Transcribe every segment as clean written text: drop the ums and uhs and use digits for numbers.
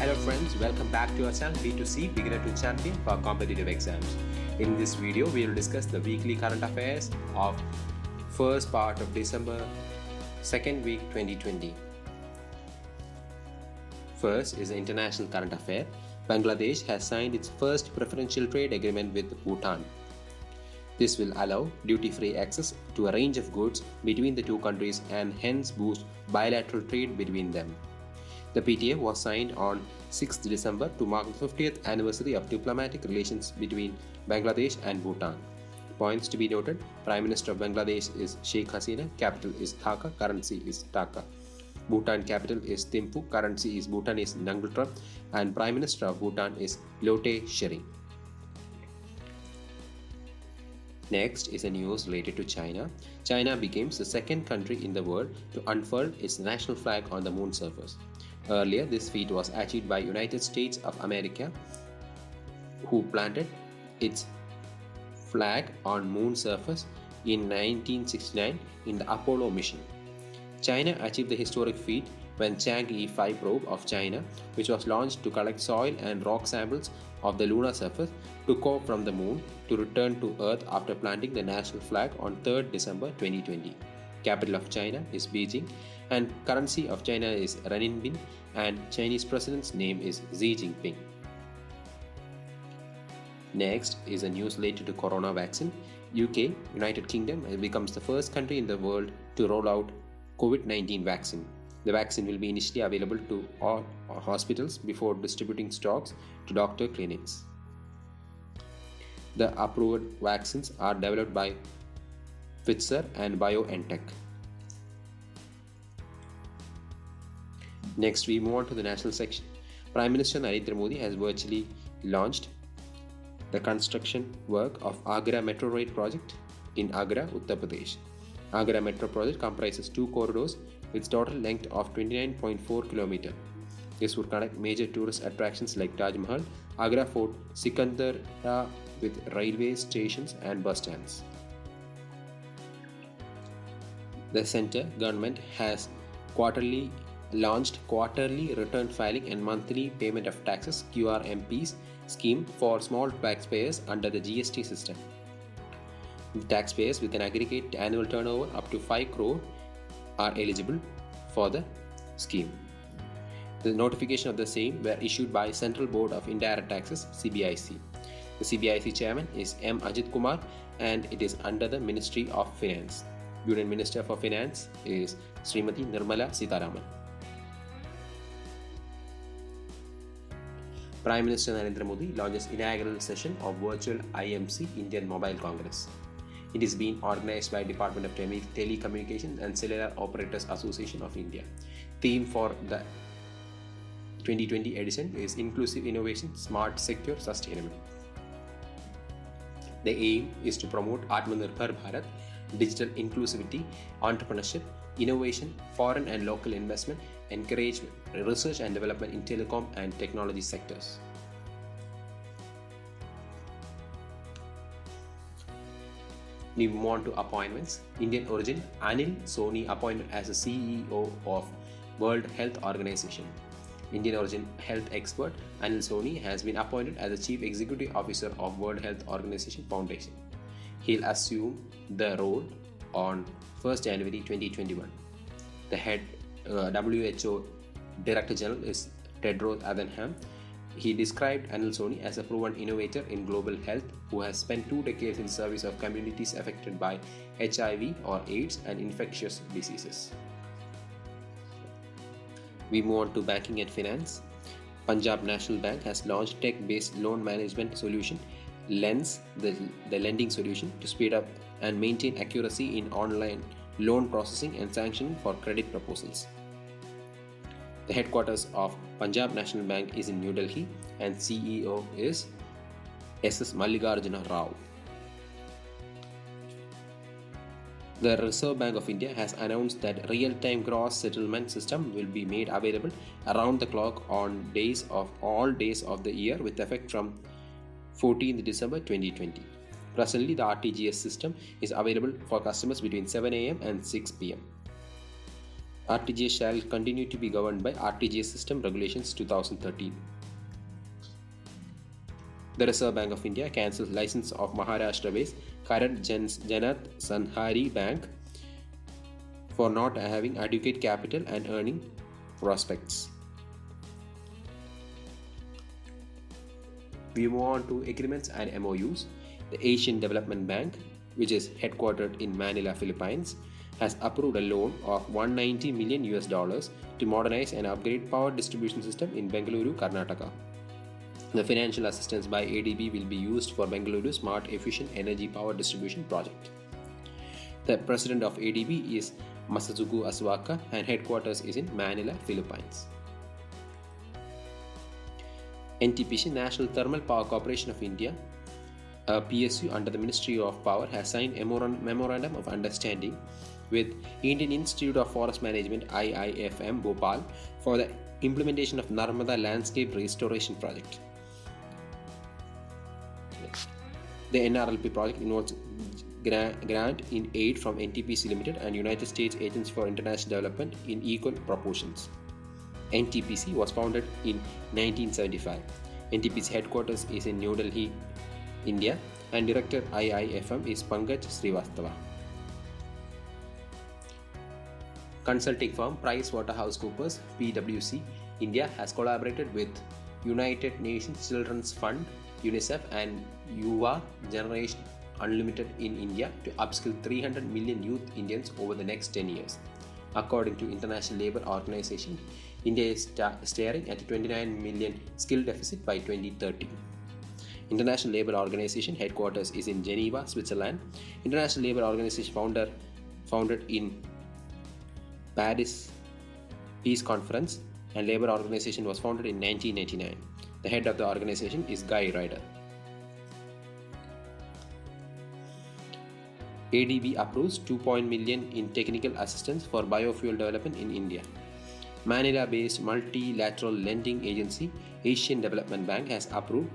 Hello friends, welcome back to our channel B2C Beginner to Champion for competitive exams. In this video, we will discuss the weekly current affairs of first part of December, second week 2020. First is the international current affair. Bangladesh has signed its first preferential trade agreement with Bhutan. This will allow duty-free access to a range of goods between the two countries and hence boost bilateral trade between them. The PTA was signed on 6th December to mark the 50th anniversary of diplomatic relations between Bangladesh and Bhutan. Points to be noted: Prime Minister of Bangladesh is Sheikh Hasina, capital is Dhaka, currency is Taka. Bhutan capital is Thimphu, currency is Bhutanese Nangultram, and Prime Minister of Bhutan is Lote Shering. Next is a news related to China. China becomes the second country in the world to unfurl its national flag on the moon surface. Earlier, this feat was achieved by United States of America, who planted its flag on moon surface in 1969 in the Apollo mission. China achieved the historic feat when Chang'e 5 probe of China, which was launched to collect soil and rock samples of the lunar surface, took off from the moon to return to Earth after planting the national flag on 3rd December 2020. Capital of China is Beijing and currency of China is renminbi and Chinese president's name is Xi Jinping. Next is a news related to corona vaccine. UK, United Kingdom, becomes the first country in the world to roll out COVID-19 vaccine. The vaccine will be initially available to all hospitals before distributing stocks to doctor clinics. The approved vaccines are developed by Pfizer and BioNTech. Next, we move on to the national section. Prime Minister Narendra Modi has virtually launched the construction work of Agra Metro Rail project in Agra, Uttar Pradesh. Agra Metro project comprises two corridors with total length of 29.4 km. This would connect major tourist attractions like Taj Mahal, Agra Fort, Sikandara with railway stations and bus stands. The centre government has launched quarterly return filing and monthly payment of taxes (QRMPs) scheme for small taxpayers under the GST system. The taxpayers with an aggregate annual turnover up to 5 crore are eligible for the scheme. The notification of the same were issued by Central Board of Indirect Taxes (CBIC). The CBIC chairman is M. Ajit Kumar and it is under the Ministry of Finance. Union Minister for Finance is Srimati Nirmala Sitharaman. Prime Minister Narendra Modi launches inaugural session of virtual IMC Indian Mobile Congress. It is being organized by Department of Telecommunications and Cellular Operators Association of India. Theme for the 2020 edition is Inclusive Innovation, Smart, Secure, Sustainable. The aim is to promote Atmanirbhar Bharat, digital inclusivity, entrepreneurship, innovation, foreign and local investment, encourage research and development in telecom and technology sectors. We move on to appointments. Indian origin Anil Soni appointed as the CEO of World Health Organization. Indian origin health expert Anil Soni has been appointed as the Chief Executive Officer of World Health Organization Foundation. He'll assume the role on 1st January 2021. The head WHO Director General is Tedros Adhanom. He described Anil Soni as a proven innovator in global health who has spent 2 decades in service of communities affected by HIV or AIDS and infectious diseases. We move on to banking and finance. Punjab National Bank has launched tech-based loan management solution Lens, the lending solution, to speed up and maintain accuracy in online loan processing and sanctioning for credit proposals. The headquarters of Punjab National Bank is in New Delhi and CEO is S.S. Mallikarjuna Rao. The Reserve Bank of India has announced that real-time gross settlement system will be made available around the clock on all days of the year with effect from 14th December 2020. Presently, the RTGS system is available for customers between 7 a.m. and 6 p.m. RTGS shall continue to be governed by RTGS System Regulations 2013. The Reserve Bank of India cancels license of Maharashtra-based Karat Janath Sanhari Bank for not having adequate capital and earning prospects. We move on to agreements and MOUs. The Asian Development Bank, which is headquartered in Manila, Philippines, has approved a loan of $190 million to modernize and upgrade power distribution system in Bengaluru, Karnataka. The financial assistance by ADB will be used for Bengaluru Smart Efficient Energy Power Distribution Project. The president of ADB is Masazuku Asuaka and headquarters is in Manila, Philippines. NTPC, National Thermal Power Corporation of India, a PSU under the Ministry of Power, has signed a Memorandum of Understanding with Indian Institute of Forest Management IIFM Bhopal for the implementation of Narmada Landscape Restoration Project. The NRLP project involves grant in aid from NTPC Limited and United States Agency for International Development in equal proportions. NTPC was founded in 1975. NTPC headquarters is in New Delhi, India, and Director IIFM is Pankaj Srivastava. Consulting firm PricewaterhouseCoopers PwC India has collaborated with United Nations Children's Fund, UNICEF, and Yuva Generation Unlimited in India to upskill 300 million youth Indians over the next 10 years. According to International Labour Organization, India is staring at a 29 million skill deficit by 2030. International Labour Organization headquarters is in Geneva, Switzerland. International Labour Organization founded in Paris Peace Conference, and Labour Organization was founded in 1999. The head of the organization is Guy Ryder. ADB approves $2 million in technical assistance for biofuel development in India. Manila-based multilateral lending agency Asian Development Bank has approved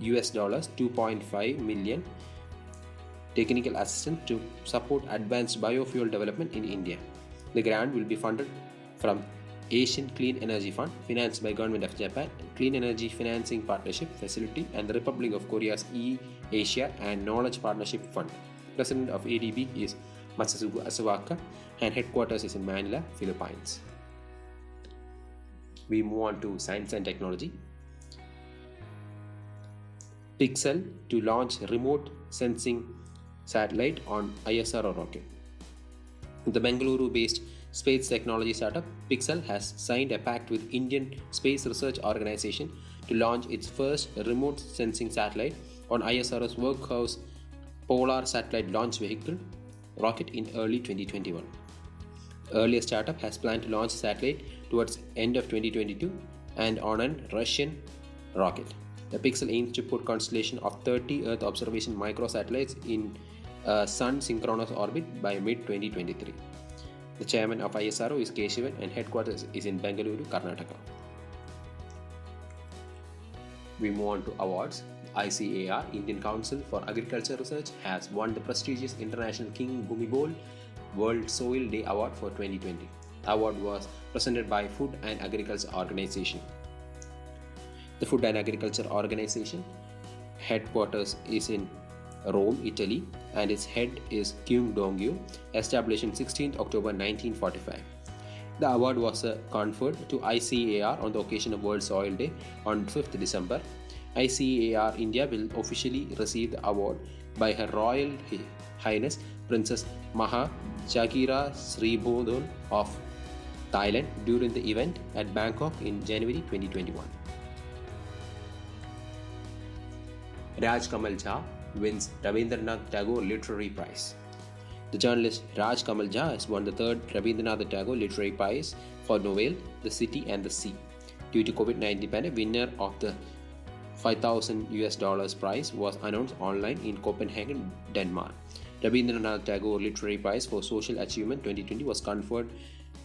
$2.5 million technical assistance to support advanced biofuel development in India. The grant will be funded from Asian Clean Energy Fund, financed by Government of Japan, Clean Energy Financing Partnership Facility, and the Republic of Korea's E-Asia and Knowledge Partnership Fund. President of ADB is Masazuku Asuaka, and headquarters is in Manila, Philippines. We move on to science and technology. Pixel to launch remote sensing satellite on ISRO rocket. The Bengaluru-based space technology startup Pixel has signed a pact with Indian Space Research Organization to launch its first remote sensing satellite on ISRO's Workhorse Polar Satellite Launch Vehicle rocket in early 2021. The earlier startup has planned to launch the satellite towards end of 2022 and on a Russian rocket. The Pixel aims to put constellation of 30 Earth observation microsatellites in Sun synchronous orbit by mid-2023. The chairman of ISRO is K. Shivan and headquarters is in Bengaluru, Karnataka. We move on to awards. ICAR, Indian Council for Agriculture Research, has won the prestigious International King Bhumibol World Soil Day Award for 2020. The award was presented by Food and Agriculture Organization. The Food and Agriculture Organization headquarters is in Rome, Italy, and its head is Kim Dong-gyu, established on 16 October 1945. The award was conferred to ICAR on the occasion of World Soil Day on 5th December. ICAR India will officially receive the award by Her Royal Highness Princess Maha Chagira Sribodon of Thailand during the event at Bangkok in January 2021. Raj Kamal Jha wins Rabindranath Tagore Literary Prize. The journalist Raj Kamal Jha has won the third Rabindranath Tagore Literary Prize for novel The City and the Sea. Due to COVID-19 pandemic, winner of the $5,000 prize was announced online in Copenhagen, Denmark. Rabindranath Tagore Literary Prize for Social Achievement 2020 was conferred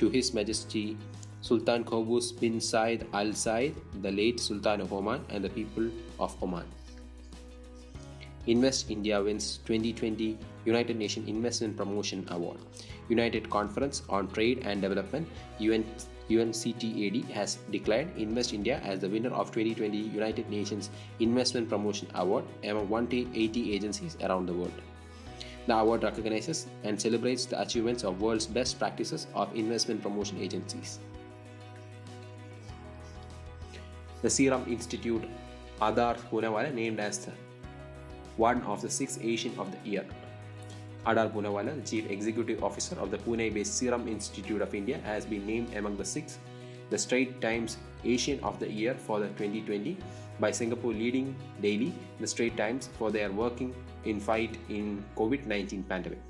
to His Majesty Sultan Qaboos bin Said Al Said, the late Sultan of Oman, and the people of Oman. Invest India wins 2020 United Nations Investment Promotion Award. United Conference on Trade and Development UNCTAD has declared Invest India as the winner of 2020 United Nations Investment Promotion Award among 180 agencies around the world. The award recognizes and celebrates the achievements of world's best practices of investment promotion agencies. The Serum Institute Adar Poonawalla named as one of the 6 Asian of the Year. Adar Poonawalla, the Chief Executive Officer of the Pune-based Serum Institute of India, has been named among the 6 the Straits Times Asian of the Year for the 2020 by Singapore leading daily the Straits Times for their working in fight in COVID-19 pandemic.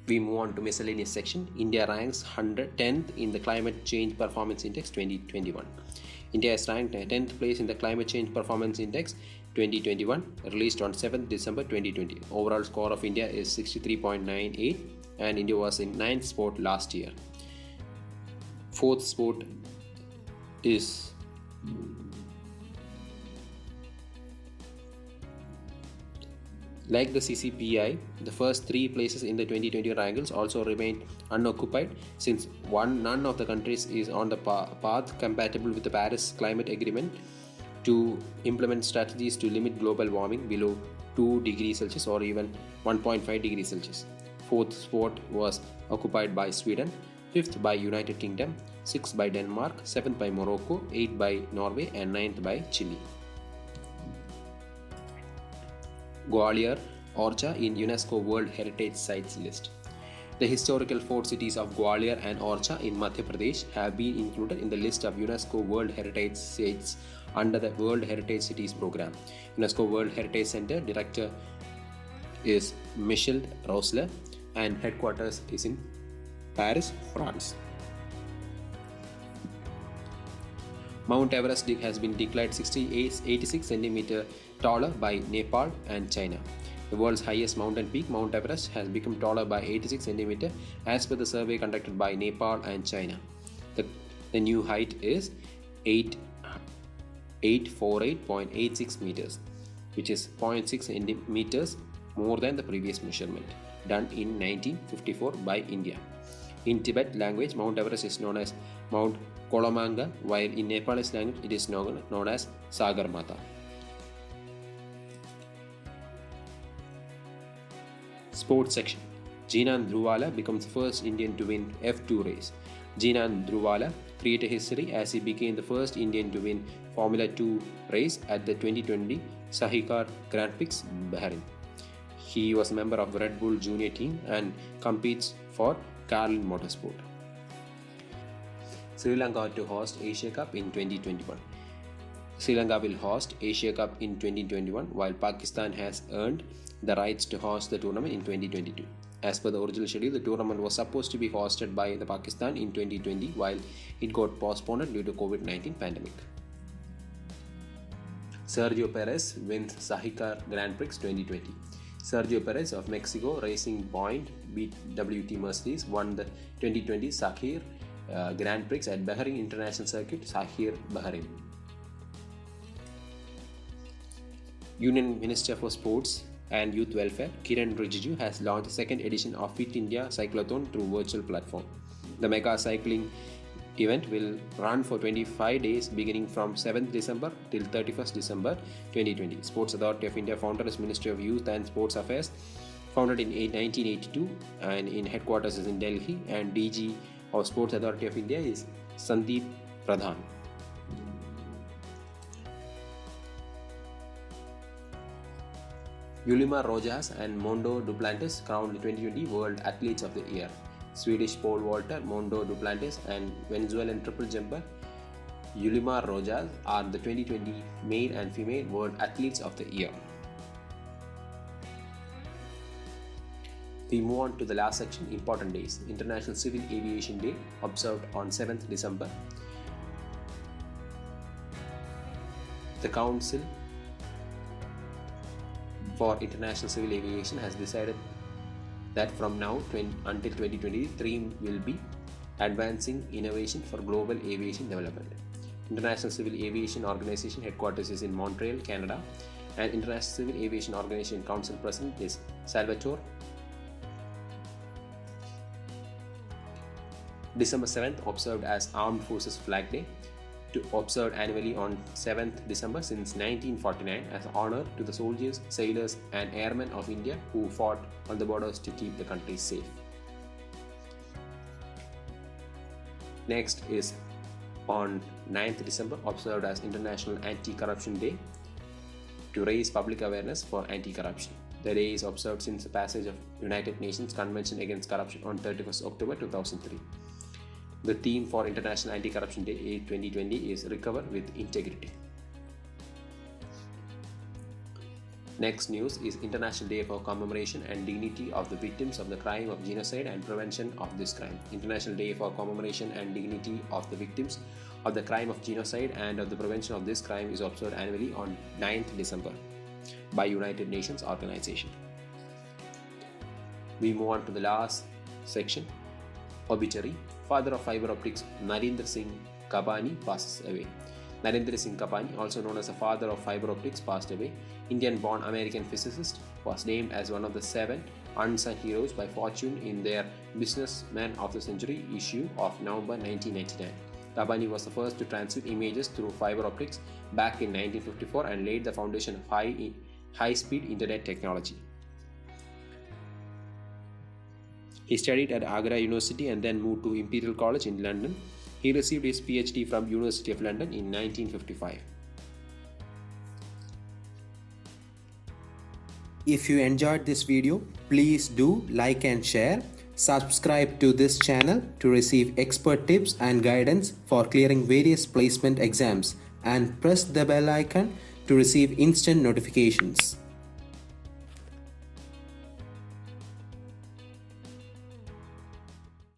We move on to miscellaneous section. India ranks 110th in the Climate Change Performance Index 2021. India is ranked 10th place in the Climate Change Performance Index 2021, released on 7th December 2020. Overall score of India is 63.98 and India was in 9th spot last year. 4th spot is like the CCPI, the first 3 places in the 2020 rankings also remain unoccupied since none of the countries is on the path compatible with the Paris Climate Agreement to implement strategies to limit global warming below 2 degrees Celsius or even 1.5 degrees Celsius. 4th spot was occupied by Sweden, 5th by United Kingdom, 6th by Denmark, 7th by Morocco, 8th by Norway and 9th by Chile. Gwalior Orcha in UNESCO World Heritage Sites list. The historical fort cities of Gwalior and Orcha in Madhya Pradesh have been included in the list of UNESCO World Heritage Sites under the World Heritage Cities program. UNESCO World Heritage Center director is Michel Rosler and headquarters is in Paris, France. Mount Everest has been declared 86 cm taller by Nepal and China. The world's highest mountain peak, Mount Everest, has become taller by 86 cm as per the survey conducted by Nepal and China. The new height is 848.86 meters, which is 0.6 centimeters more than the previous measurement, done in 1954 by India. In Tibet language, Mount Everest is known as Mount Kolomanga, while in Nepalese language it is known as Sagarmatha. Sports section. Jinan Dhruvala becomes the first Indian to win F2 race. Jinan Dhruvala created history as he became the first Indian to win Formula 2 race at the 2020 Sahikar Grand Prix, Bahrain. He was a member of the Red Bull Junior team and competes for Carlin Motorsport. Sri Lanka to host Asia Cup in 2021. Sri Lanka will host Asia Cup in 2021 while Pakistan has earned the rights to host the tournament in 2022. As per the original schedule, the tournament was supposed to be hosted by the Pakistan in 2020 while it got postponed due to COVID-19 pandemic. Sergio Perez wins Sahikar Grand Prix 2020. Sergio Perez of Mexico Racing Point beat WT Mercedes won the 2020 Sakhir Grand Prix at Bahrain International Circuit, Sakhir, Bahrain. Union Minister for Sports and Youth Welfare, Kiran Rijiju, has launched the second edition of Fit India Cyclothon through virtual platform. The mega cycling event will run for 25 days beginning from 7th December till 31st December 2020. Sports Authority of India, founder is Ministry of Youth and Sports Affairs, founded in 1982 and in headquarters is in Delhi, and DG of Sports Authority of India is Sandeep Pradhan. Yulimar Rojas and Mondo Duplantis crowned the 2020 World Athletes of the Year. Swedish pole vaulter Mondo Duplantis and Venezuelan triple jumper Yulimar Rojas are the 2020 male and female World Athletes of the Year. We move on to the last section, important days. International Civil Aviation Day, observed on 7th December. The Council for International Civil Aviation has decided that from now until 2020, the theme will be Advancing Innovation for Global Aviation Development. International Civil Aviation Organization headquarters is in Montreal, Canada, and International Civil Aviation Organization Council President is Salvatore. December 7th observed as Armed Forces Flag Day, to observed annually on 7th December since 1949 as an honor to the soldiers, sailors and airmen of India who fought on the borders to keep the country safe. Next is on 9th December observed as International Anti-Corruption Day, to raise public awareness for anti-corruption. The day is observed since the passage of United Nations Convention Against Corruption on 31st October 2003. The theme for International Anti-Corruption Day 2020 is Recover with Integrity. Next news is International Day for Commemoration and Dignity of the Victims of the Crime of Genocide and Prevention of this Crime. International Day for Commemoration and Dignity of the Victims of the Crime of Genocide and of the Prevention of this Crime is observed annually on 9th December by United Nations Organization. We move on to the last section. Obituary. Father of fiber optics Narendra Singh Kabani passes away. Narendra Singh Kabani, also known as the father of fiber optics, passed away. Indian-born American physicist, was named as one of the 7 unsung heroes by Fortune in their Businessman of the Century issue of November 1999. Kabani was the first to transmit images through fiber optics back in 1954 and laid the foundation of high-speed internet technology. He studied at Agra University and then moved to Imperial College in London. He received his PhD from University of London in 1955. If you enjoyed this video, please do like and share. Subscribe to this channel to receive expert tips and guidance for clearing various placement exams, and press the bell icon to receive instant notifications.